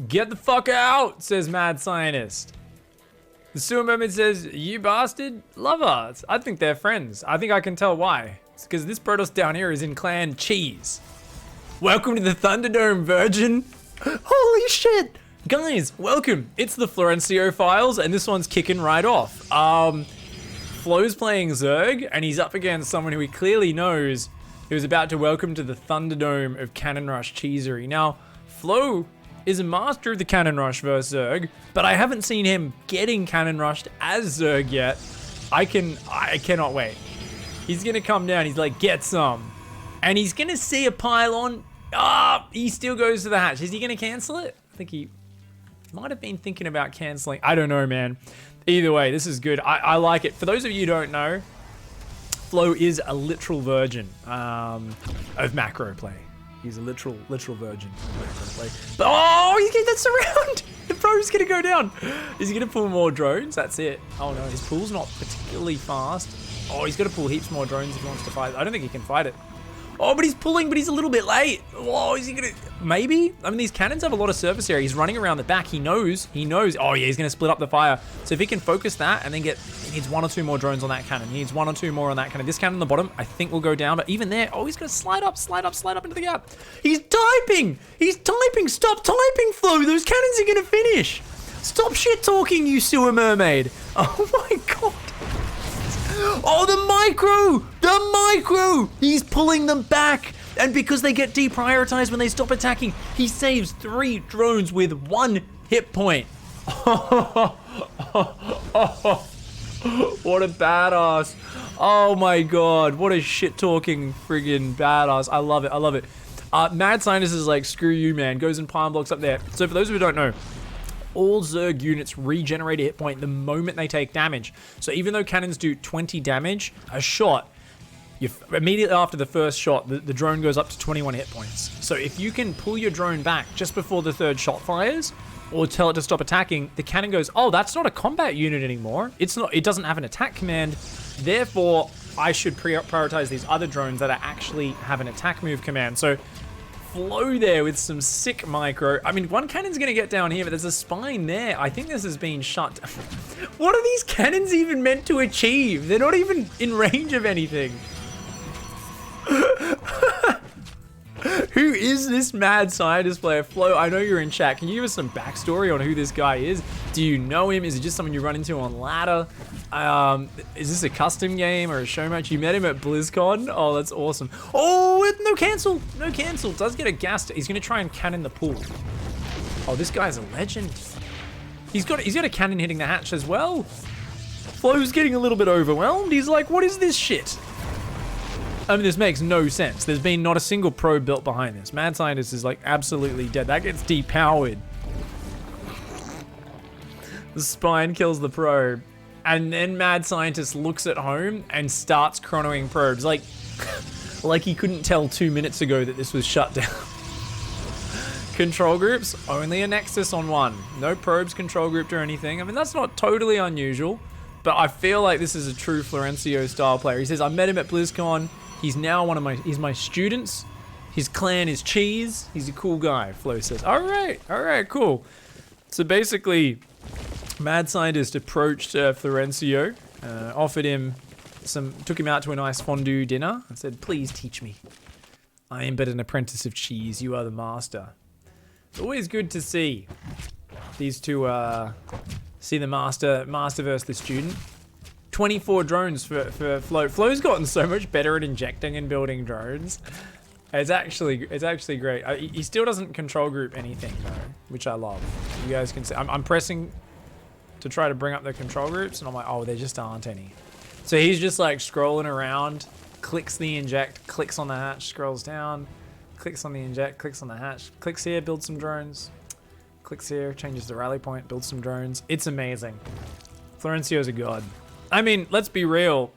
Get the fuck out, says Mad Scientist. The sewer mermaid says, you bastard, lover. I think they're friends. I think I can tell why. It's because this Protoss down here is in clan Cheese. Welcome to the Thunderdome, virgin. Holy shit. Guys, welcome. It's the Florencio files, and this one's kicking right off. Flo's playing Zerg, and he's up against someone who he clearly knows who's about to welcome to the Thunderdome of Cannon Rush Cheesery. Now, Flo is a master of the Cannon Rush versus Zerg, but I haven't seen him getting Cannon Rushed as Zerg yet. I cannot wait. He's gonna come down, he's like, get some. And he's gonna see a pylon. He still goes to the hatch. Is he gonna cancel it? I think he might have been thinking about canceling. I don't know, man. Either way, this is good. I like it. For those of you who don't know, Flo is a literal virgin of macro play. He's a literal virgin of macro play. But, oh, he's getting that surround. The bro's gonna go down. Is he gonna pull more drones? That's it. Oh no, his pool's not particularly fast. Oh, he's gonna pull heaps more drones if he wants to fight. I don't think he can fight it. Oh, but he's pulling, but he's a little bit late. Oh, is he gonna, maybe? I mean, these cannons have a lot of surface area. He's running around the back. He knows. Oh yeah, he's gonna split up the fire. So if he can focus that and then he needs 1 or 2 more drones on that cannon. He needs 1 or 2 more on that cannon. This cannon on the bottom, I think will go down, but even there, oh, he's gonna slide up into the gap. He's typing. Stop typing, Flo. Those cannons are gonna finish. Stop shit talking, you sewer mermaid. Oh my God. Oh, the micro! He's pulling them back. And because they get deprioritized when they stop attacking, he saves 3 drones with 1 hit point. What a badass. Oh my God, what a shit-talking friggin' badass. I love it. Mad Scientist is like, screw you, man. Goes and pylon blocks up there. So for those who don't know, all Zerg units regenerate a hit point the moment they take damage. So even though cannons do 20 damage a shot, immediately after the first shot, the drone goes up to 21 hit points. So if you can pull your drone back just before the 3rd shot fires, or tell it to stop attacking, the cannon goes, oh, that's not a combat unit anymore. It doesn't have an attack command. Therefore, I should prioritize these other drones that actually have an attack move command. So Flo there with some sick micro. I mean, one cannon's gonna get down here, but there's a spine there. I think this has been shut. What are these cannons even meant to achieve? They're not even in range of anything. Who is this Mad Scientist player? Flo, I know you're in chat. Can you give us some backstory on who this guy is? Do you know him? Is it just someone you run into on ladder? Is this a custom game or a show match? You met him at BlizzCon? Oh, that's awesome. Oh, no cancel. Does get a gas. He's going to try and cannon the pool. Oh, this guy's a legend. He's got a cannon hitting the hatch as well. Flo's getting a little bit overwhelmed. He's like, what is this shit? I mean, this makes no sense. There's been not a single probe built behind this. Mad Scientist is like absolutely dead. That gets depowered. The spine kills the probe. And then Mad Scientist looks at home and starts chronoing probes. Like he couldn't tell 2 minutes ago that this was shut down. Control groups, only a nexus on 1. No probes control grouped or anything. I mean, that's not totally unusual, but I feel like this is a true Florencio style player. He says, I met him at BlizzCon. He's now he's my students. His clan is Cheese. He's a cool guy, Flo says. All right, cool. So basically, Mad Scientist approached Florencio, offered him took him out to a nice fondue dinner and said, please teach me. I am but an apprentice of Cheese. You are the master. It's always good to see these two, see the master versus the student. 24 drones for Flo. Flo's gotten so much better at injecting and building drones. It's actually great. He still doesn't control group anything though, which I love. You guys can see. I'm pressing to try to bring up the control groups, and I'm like, oh, there just aren't any. So he's just like scrolling around, clicks the inject, clicks on the hatch, scrolls down, clicks on the inject, clicks on the hatch, clicks here, builds some drones, clicks here, changes the rally point, builds some drones. It's amazing. Florencio's a god. I mean, let's be real.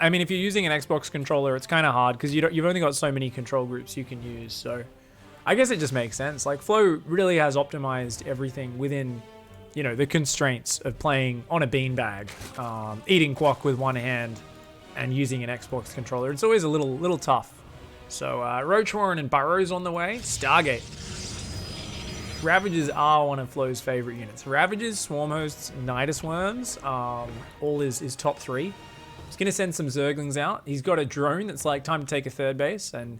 I mean, if you're using an Xbox controller, it's kind of hard because you've only got so many control groups you can use. So I guess it just makes sense. Like, Flo really has optimized everything within, you know, the constraints of playing on a beanbag, eating guac with one hand and using an Xbox controller. It's always a little tough. So Roach Warren and Burrow's on the way. Stargate. Ravagers are one of Flo's favorite units. Ravagers, Swarm Hosts, Nidus Worms, all is top 3. He's going to send some Zerglings out. He's got a drone that's like time to take a third base. And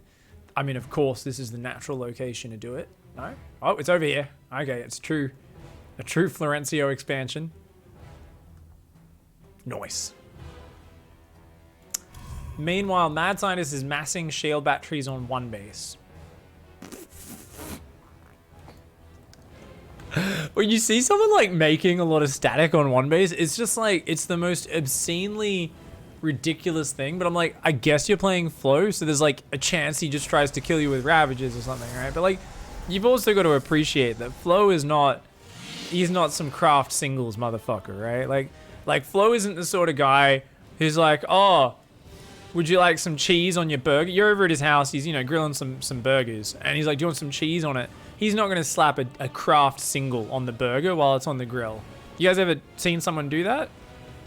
I mean, of course, this is the natural location to do it. No? Oh, it's over here. Okay, it's true. A true Florencio expansion. Nice. Meanwhile, Mad Scientist is massing shield batteries on one base. When you see someone like making a lot of static on one base, it's just like, it's the most obscenely ridiculous thing. But I'm like, I guess you're playing Flo, so there's like a chance he just tries to kill you with Ravages or something, right? But like, you've also got to appreciate that Flo is not, he's not some craft singles motherfucker, right? Like Flo isn't the sort of guy who's like, oh, would you like some cheese on your burger? You're over at his house, he's, you know, grilling some burgers, and he's like, do you want some cheese on it? He's not going to slap a craft single on the burger while it's on the grill. You guys ever seen someone do that?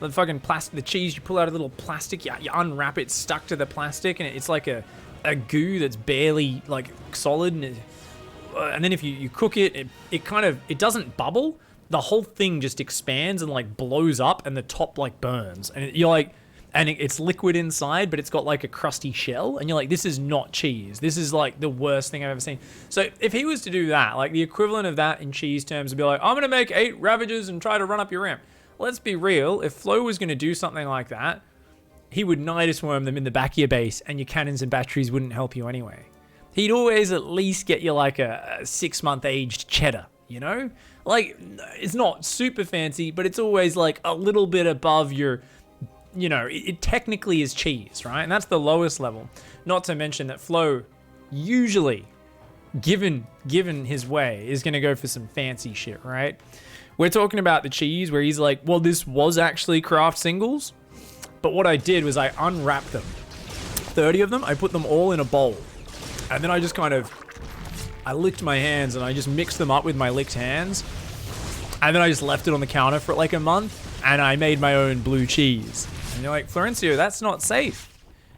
The fucking plastic, the cheese, you pull out a little plastic, you unwrap it, stuck to the plastic, and it's like a goo that's barely like solid, and then if you cook it, it doesn't bubble. The whole thing just expands and like blows up, and the top like burns, and you're like, and it's liquid inside, but it's got like a crusty shell, and you're like, this is not cheese. This is like the worst thing I've ever seen. So if he was to do that, like the equivalent of that in cheese terms would be like, I'm gonna make 8 Ravagers and try to run up your ramp. Let's be real, if Flo was gonna do something like that, he would Nidus Worm them in the back of your base, and your cannons and batteries wouldn't help you anyway. He'd always at least get you like a 6-month aged cheddar, you know? Like, it's not super fancy, but it's always like a little bit above your, you know, it technically is cheese, right? And that's the lowest level. Not to mention that Flo, usually, given his way, is going to go for some fancy shit, right? We're talking about the cheese where he's like, well, this was actually craft singles, but what I did was I unwrapped them. 30 of them, I put them all in a bowl. And then I just kind of, I licked my hands and I just mixed them up with my licked hands. And then I just left it on the counter for like a month, and I made my own blue cheese. And you're like, Florencio, that's not safe.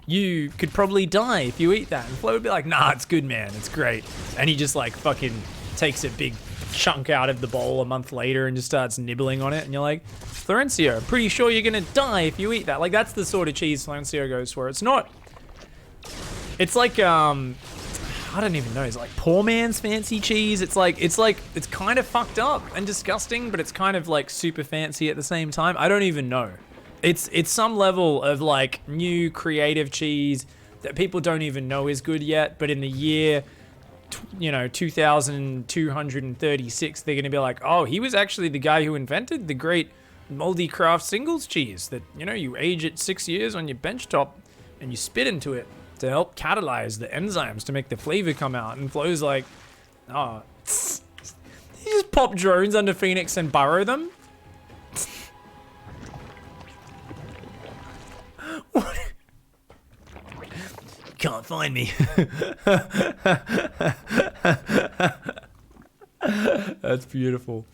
You could probably die if you eat that. And Flo would be like, nah, it's good, man. It's great. And he just like fucking takes a big chunk out of the bowl a month later and just starts nibbling on it. And you're like, Florencio, I'm pretty sure you're gonna die if you eat that. Like, that's the sort of cheese Florencio goes for. It's not, it's like, I don't even know. It's like poor man's fancy cheese. It's kind of fucked up and disgusting, but it's kind of like super fancy at the same time. I don't even know. It's some level of like new creative cheese that people don't even know is good yet. But in the year, 2236, they're going to be like, oh, he was actually the guy who invented the great moldy craft singles cheese that, you age it 6 years on your bench top and you spit into it to help catalyze the enzymes to make the flavor come out. And Flo's like, oh, you just pop drones under Phoenix and burrow them? What? Can't find me. That's beautiful.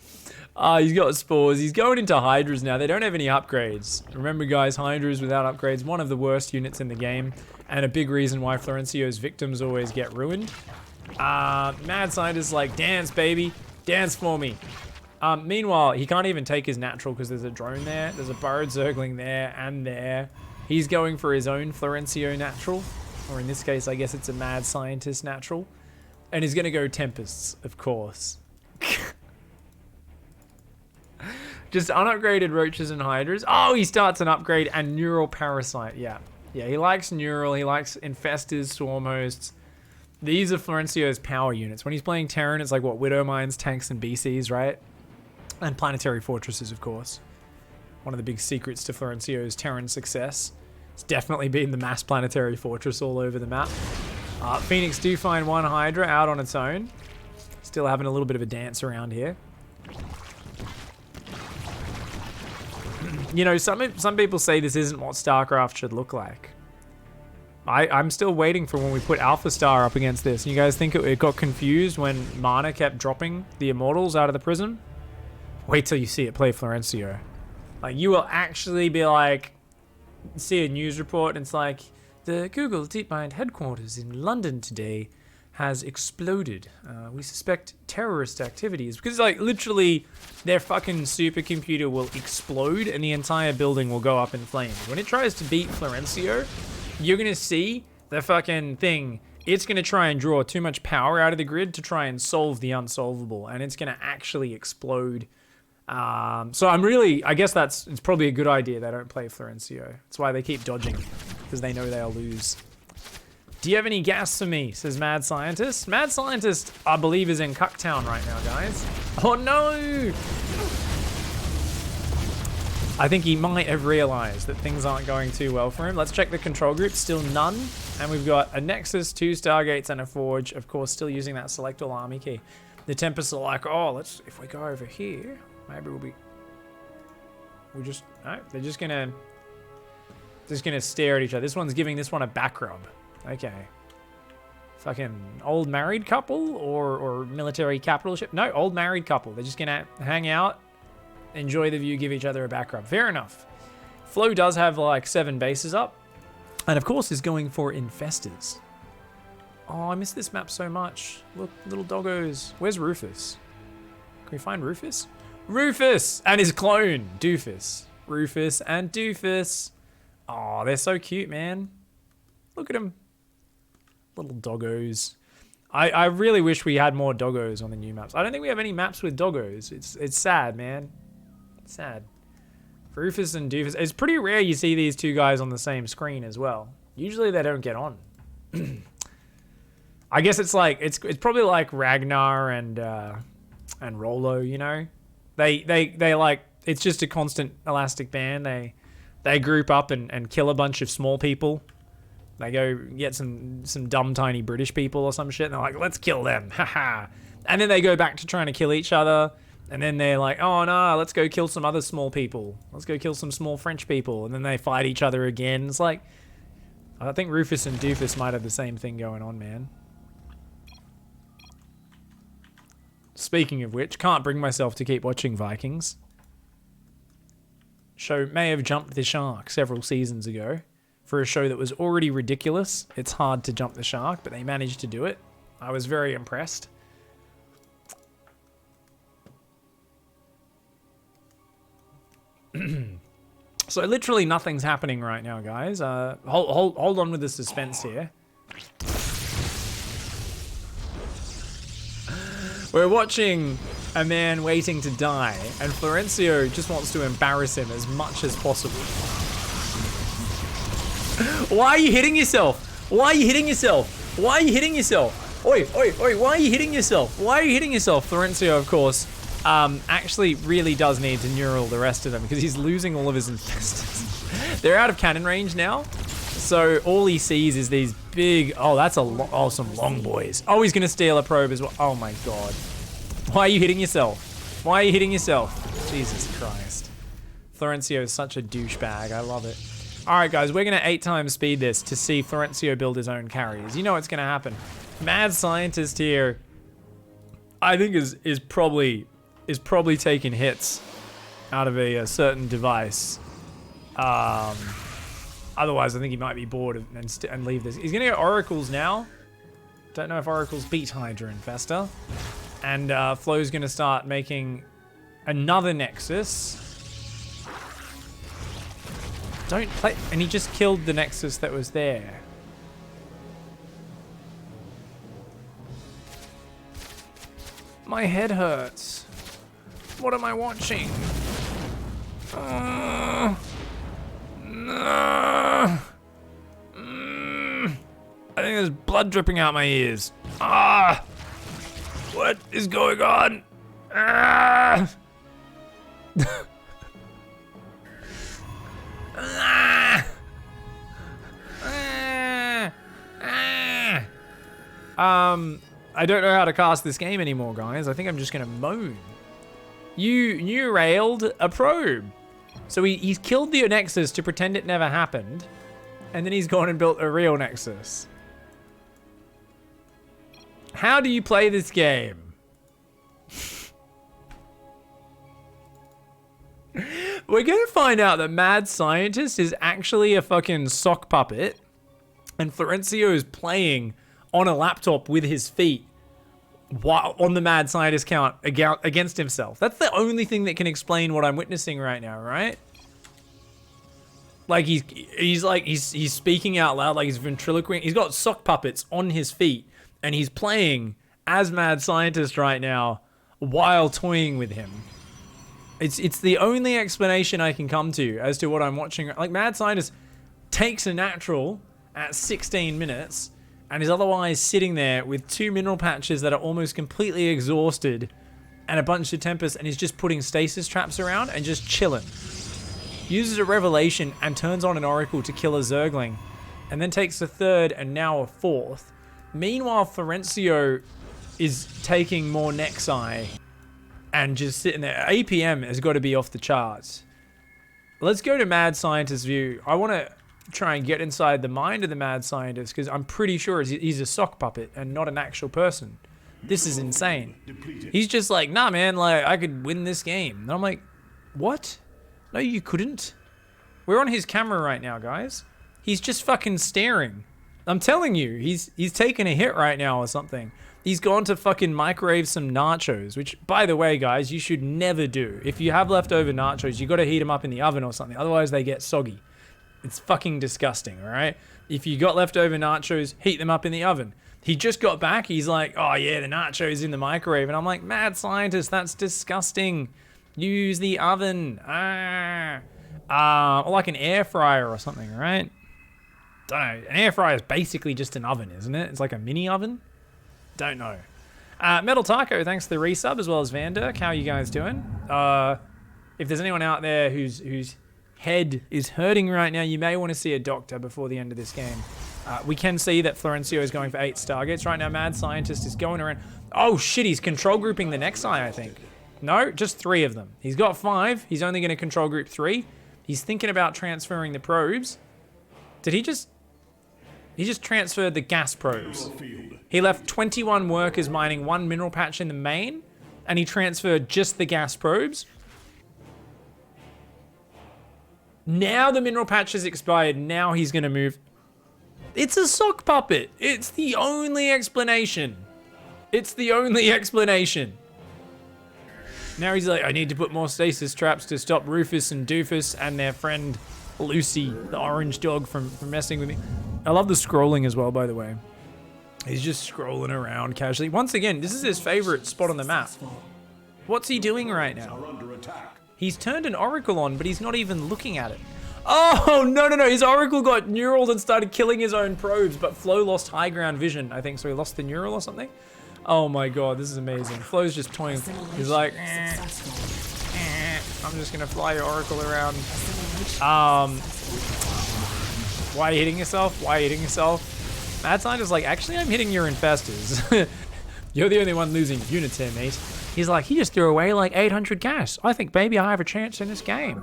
He's got spores. He's going into Hydras now. They don't have any upgrades. Remember, guys, Hydras without upgrades, one of the worst units in the game, and a big reason why Florencio's victims always get ruined. Mad Scientist like, dance, baby. Dance for me. Meanwhile, he can't even take his natural because there's a drone there. There's a burrowed Zergling there and there. He's going for his own Florencio natural. Or in this case, I guess it's a Mad Scientist natural. And he's going to go Tempests, of course. Just unupgraded Roaches and Hydras. Oh, he starts an upgrade and Neural Parasite. Yeah, he likes Neural. He likes Infestors, Swarm Hosts. These are Florencio's power units. When he's playing Terran, it's like, what, Widow Mines, Tanks, and BCs, right? And Planetary Fortresses, of course. One of the big secrets to Florencio's Terran success. It's definitely been the mass Planetary Fortress all over the map. Phoenix do find one Hydra out on its own. Still having a little bit of a dance around here. Some people say this isn't what StarCraft should look like. I'm still waiting for when we put Alpha Star up against this. You guys think it got confused when Mana kept dropping the Immortals out of the prism? Wait till you see it play Florencio. Like, you will actually be like, see a news report and it's like, the Google DeepMind headquarters in London today has exploded. We suspect terrorist activities because, like, literally their fucking supercomputer will explode and the entire building will go up in flames. When it tries to beat Florencio, you're gonna see the fucking thing. It's gonna try and draw too much power out of the grid to try and solve the unsolvable, and it's gonna actually explode. So I guess it's probably a good idea they don't play Florencio. That's why they keep dodging, because they know they'll lose. Do you have any gas for me? Says Mad Scientist. Mad Scientist, I believe, is in Cucktown right now, guys. Oh no! I think he might have realized that things aren't going too well for him. Let's check the control group. Still none. And we've got a Nexus, 2 Stargates, and a Forge. Of course, still using that Select All Army key. The Tempests are like, oh, if we go over here, maybe they're just gonna stare at each other. This one's giving this one a back rub. Okay. Fucking old married couple or military capital ship? No, old married couple. They're just gonna hang out, enjoy the view, give each other a back rub. Fair enough. Flo does have like 7 bases up. And of course is going for infestors. Oh, I miss this map so much. Look, little doggos. Where's Rufus? Can we find Rufus? Rufus! And his clone, Doofus. Rufus and Doofus. Oh, they're so cute, man. Look at them. Little doggos. I really wish we had more doggos on the new maps. I don't think we have any maps with doggos. It's sad, man. It's sad. Rufus and Doofus. It's pretty rare you see these two guys on the same screen as well. Usually they don't get on. I guess it's like it's probably like Ragnar and Rolo, you know? They like, it's just a constant elastic band. They group up and kill a bunch of small people. They go get some dumb tiny British people or some shit, and they're like, let's kill them, haha. And then they go back to trying to kill each other, and then they're like, oh no, let's go kill some other small people. Let's go kill some small French people, and then they fight each other again. It's like, I think Rufus and Doofus might have the same thing going on, man. Speaking of which, can't bring myself to keep watching Vikings. Show may have jumped the shark several seasons ago. For a show that was already ridiculous, it's hard to jump the shark, but they managed to do it. I was very impressed. So literally nothing's happening right now, guys. Hold on with the suspense here. We're watching a man waiting to die, and Florencio just wants to embarrass him as much as possible. Why are you hitting yourself? Why are you hitting yourself? Why are you hitting yourself? Oi, oi, oi, why are you hitting yourself? Why are you hitting yourself? Florencio, of course, actually really does need to neural the rest of them because he's losing all of his infestors. They're out of cannon range now, so all he sees is these big, oh, that's some long boys. Oh, he's gonna steal a probe as well. Oh my God. Why are you hitting yourself? Why are you hitting yourself? Jesus Christ. Florencio is such a douchebag, I love it. Alright guys, we're gonna 8 times speed this to see Florencio build his own carriers. You know what's gonna happen. Mad Scientist here, I think is probably taking hits out of a certain device. Otherwise, I think he might be bored and leave this. He's gonna go Oracles now. Don't know if Oracles beat Hydra Infestor. And Flo's gonna start making another Nexus. Don't play, and he just killed the Nexus that was there. My head hurts. What am I watching? I think there's blood dripping out my ears. What is going on? I don't know how to cast this game anymore, guys. I think I'm just gonna moan. You railed a probe. So he's killed the Nexus to pretend it never happened, and then he's gone and built a real Nexus. How do you play this game? We're gonna find out that Mad Scientist is actually a fucking sock puppet, and Florencio is playing on a laptop with his feet while on the mad scientist count against himself. That's the only thing that can explain what I'm witnessing right now, right? Like he's speaking out loud, like he's ventriloquizing. He's got sock puppets on his feet, and he's playing as mad scientist right now while toying with him. It's the only explanation I can come to as to what I'm watching. Like, mad scientist takes a natural at 16 minutes and is otherwise sitting there with 2 mineral patches that are almost completely exhausted and a bunch of tempest, and he's just putting stasis traps around and just chilling. Uses a revelation and turns on an oracle to kill a zergling, and then takes a 3rd and now a 4th. Meanwhile, Florencio is taking more nexi and just sitting there. APM has got to be off the charts. Let's go to mad scientist's view. I want to try and get inside the mind of the mad scientist, because I'm pretty sure he's a sock puppet and not an actual person. This is insane. He's just like, nah, man, like, I could win this game. And I'm like, what? No, you couldn't. We're on his camera right now, guys. He's just fucking staring. I'm telling you, he's taking a hit right now or something. He's gone to fucking microwave some nachos, which, by the way, guys, you should never do. If you have leftover nachos, you got to heat them up in the oven or something. Otherwise, they get soggy. It's fucking disgusting, all right? If you got leftover nachos, heat them up in the oven. He just got back. He's like, oh, yeah, the nachos in the microwave. And I'm like, mad scientist, that's disgusting. Use the oven. Or like an air fryer or something, right? Don't know. An air fryer is basically just an oven, isn't it? It's like a mini oven. Don't know. Metal Taco, thanks for the resub, as well as Vanderk. How are you guys doing? If there's anyone out there whose head is hurting right now, you may want to see a doctor before the end of this game. We can see that Florencio is going for 8 Stargates. Right now, Mad Scientist is going around. Oh, shit, he's control grouping the nexi, I think. No, just 3 of them. He's got 5. He's only going to control group 3. He's thinking about transferring the probes. Did he just... He just transferred the gas probes. He left 21 workers mining 1 mineral patch in the main, and he transferred just the gas probes. Now the mineral patch has expired. Now he's going to move. It's a sock puppet. It's the only explanation. It's the only explanation. Now he's like, I need to put more stasis traps to stop Rufus and Doofus and their friend Lucy, the orange dog, from messing with me. I love the scrolling as well, by the way. He's just scrolling around casually. Once again, this is his favorite spot on the map. What's he doing right now? He's turned an oracle on, but he's not even looking at it. Oh, no. His oracle got neuraled and started killing his own probes, but Flo lost high ground vision, I think. So he lost the neural or something. Oh my god, this is amazing. Flo's just toying. He's like, I'm just going to fly your oracle around. Why are you hitting yourself? Why are you hitting yourself? Mad Scientist is like, actually, I'm hitting your infestors. You're the only one losing units here, mate. He's like, he just threw away like 800 gas. I think maybe I have a chance in this game.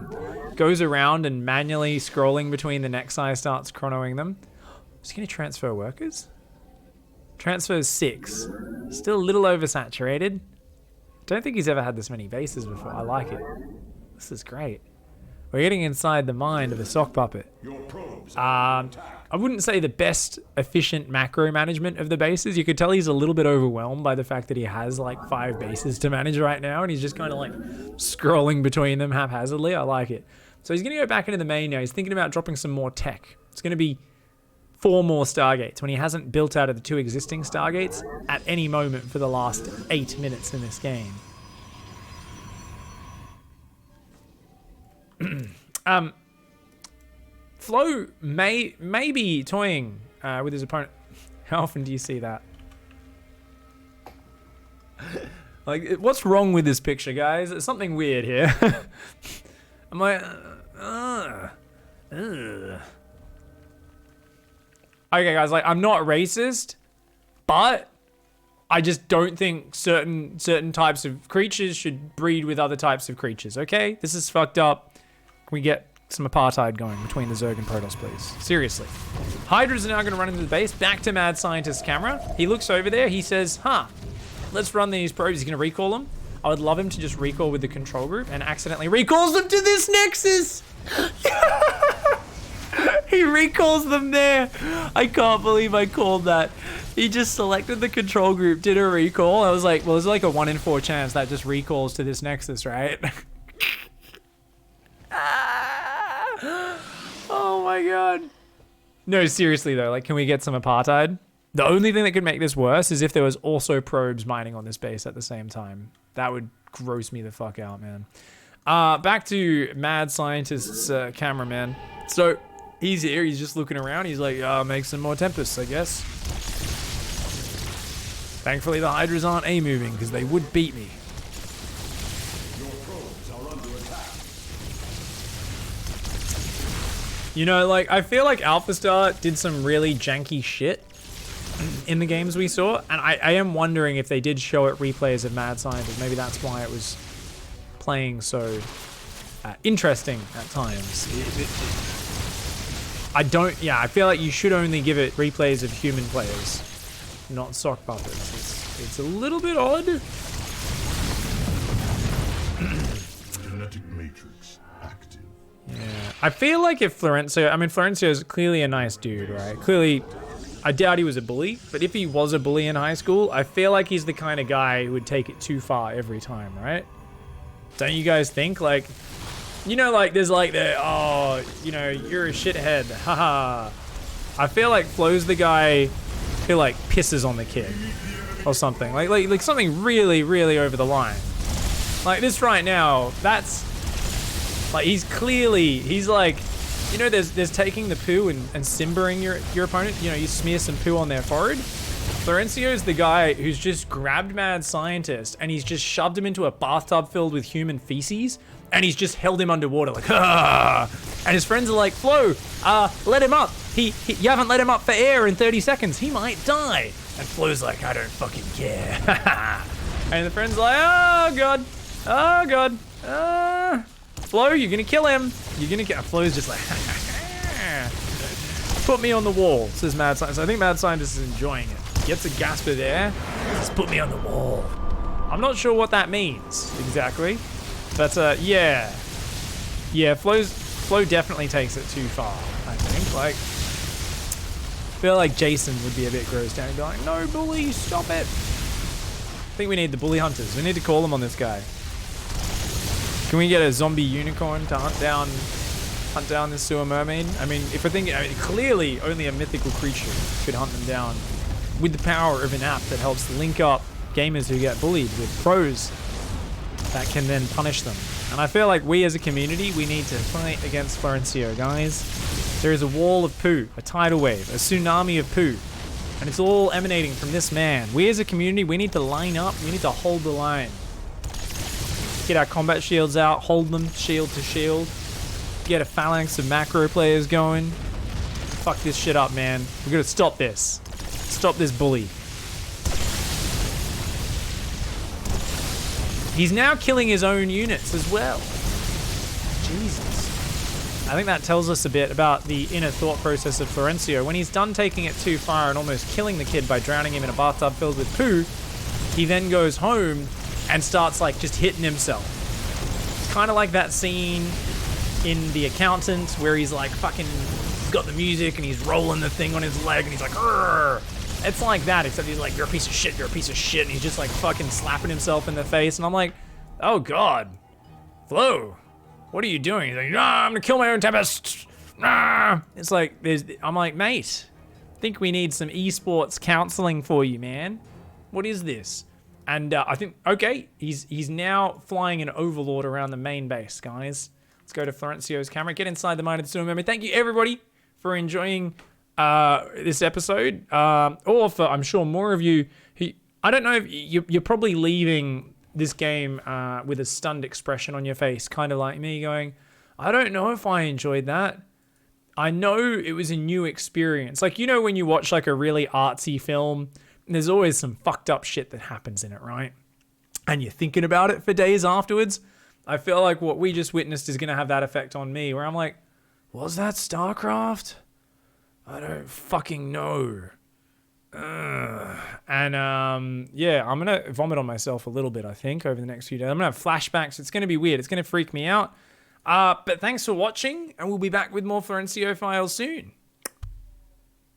Goes around and manually scrolling between the nexi, starts chronoing them. Is he going to transfer workers? Transfers 6. Still a little oversaturated. Don't think he's ever had this many bases before. I like it. This is great. We're getting inside the mind of a sock puppet. I wouldn't say the best efficient macro management of the bases. You could tell he's a little bit overwhelmed by the fact that he has like 5 bases to manage right now, and he's just kind of like scrolling between them haphazardly. I like it. So he's going to go back into the main now. He's thinking about dropping some more tech. It's going to be 4 more Stargates when he hasn't built out of the 2 existing Stargates at any moment for the last 8 minutes in this game. Flo may be toying with his opponent. How often do you see that? Like, what's wrong with this picture, guys? There's something weird here. I'm like, Okay, guys, like, I'm not racist, but I just don't think certain types of creatures should breed with other types of creatures, okay? This is fucked up. Can we get some apartheid going between the Zerg and Protoss, please? Seriously. Hydras are now going to run into the base. Back to Mad Scientist's camera. He looks over there. He says, let's run these probes. He's going to recall them. I would love him to just recall with the control group and accidentally recalls them to this nexus. He recalls them there. I can't believe I called that. He just selected the control group, did a recall. I was like, well, there's like a 1 in 4 chance that just recalls to this nexus, right? Oh my god. No, seriously though, like, can we get some apartheid? The only thing that could make this worse is if there was also probes mining on this base at the same time. That would gross me the fuck out, man. Back to Mad Scientist's cameraman. So, he's here, he's just looking around. He's like, make some more tempests, I guess. Thankfully, the Hydras aren't A-moving, because they would beat me. Your probes are under attack. You know, like, I feel like Alpha Star did some really janky shit in the games we saw, and I am wondering if they did show it replays of Mad Scientist. Maybe that's why it was playing so interesting at times. I feel like you should only give it replays of human players, not sock puppets. It's a little bit odd. Genetic matrix active. Yeah, I feel like if Florencio is clearly a nice dude, right? Clearly, I doubt he was a bully, but if he was a bully in high school, I feel like he's the kind of guy who would take it too far every time, right? Don't you guys think? Like, you know, like, there's like oh, you know, you're a shithead, haha. I feel like Flo's the guy who, like, pisses on the kid or something. Like something really, really over the line. Like, this right now, that's, like, he's like, you know, there's taking the poo and simbering your opponent. You know, you smear some poo on their forehead. Florencio's the guy who's just grabbed Mad Scientist and he's just shoved him into a bathtub filled with human feces and he's just held him underwater like, ah! And his friends are like, Flo, let him up. You haven't let him up for air in 30 seconds. He might die. And Flo's like, I don't fucking care. And the friend's like, oh god, oh god, Flo, you're gonna kill him. You're gonna get. Flo's just like, put me on the wall, says Mad Scientist. I think Mad Scientist is enjoying it. Gets a gasp of air. Just put me on the wall. I'm not sure what that means exactly, but yeah. Flo definitely takes it too far. I think. Like, I feel like Jason would be a bit grossed out and be like, no, bully, stop it. I think we need the bully hunters. We need to call them on this guy. Can we get a zombie unicorn to hunt down this sewer mermaid? I mean, clearly only a mythical creature could hunt them down with the power of an app that helps link up gamers who get bullied with pros that can then punish them. And I feel like we as a community, we need to fight against Florencio, guys. There is a wall of poo, a tidal wave, a tsunami of poo, and it's all emanating from this man. We as a community, we need to line up, we need to hold the line. Get our combat shields out, hold them shield to shield. Get a phalanx of macro players going. Fuck this shit up, man. We gotta stop this. Stop this bully. He's now killing his own units as well. Jesus. I think that tells us a bit about the inner thought process of Florencio. When he's done taking it too far and almost killing the kid by drowning him in a bathtub filled with poo, he then goes home and starts, like, just hitting himself. It's kind of like that scene in The Accountant where he's like fucking got the music and he's rolling the thing on his leg and he's like, "Arr!" It's like that, except he's like, you're a piece of shit, you're a piece of shit, and he's just like fucking slapping himself in the face, and I'm like, oh god, Flo, what are you doing? He's like, nah, I'm gonna kill my own tempest. Nah. It's like, I'm like, mate, I think we need some esports counseling for you, man. What is this? And I think, okay, he's now flying an overlord around the main base, guys. Let's go to Florencio's camera, get inside the mind of the sewer mermaid. Thank you, everybody, for enjoying this episode. Or for, I'm sure, more of you who, I don't know if you're probably leaving this game with a stunned expression on your face, kind of like me, going, I don't know if I enjoyed that. I know it was a new experience. Like, you know when you watch like a really artsy film, there's always some fucked up shit that happens in it, right? And you're thinking about it for days afterwards. I feel like what we just witnessed is going to have that effect on me, where I'm like, was that StarCraft? I don't fucking know. And yeah, I'm going to vomit on myself a little bit, I think, over the next few days. I'm going to have flashbacks. It's going to be weird. It's going to freak me out. But thanks for watching, and we'll be back with more Florencio files soon.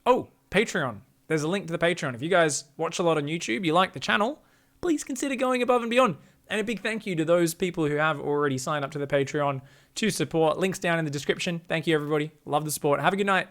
Oh, Patreon. there's a link to the Patreon. If you guys watch a lot on YouTube, you like the channel, please consider going above and beyond. And a big thank you to those people who have already signed up to the Patreon to support. Links down in the description. Thank you, everybody. Love the support. Have a good night.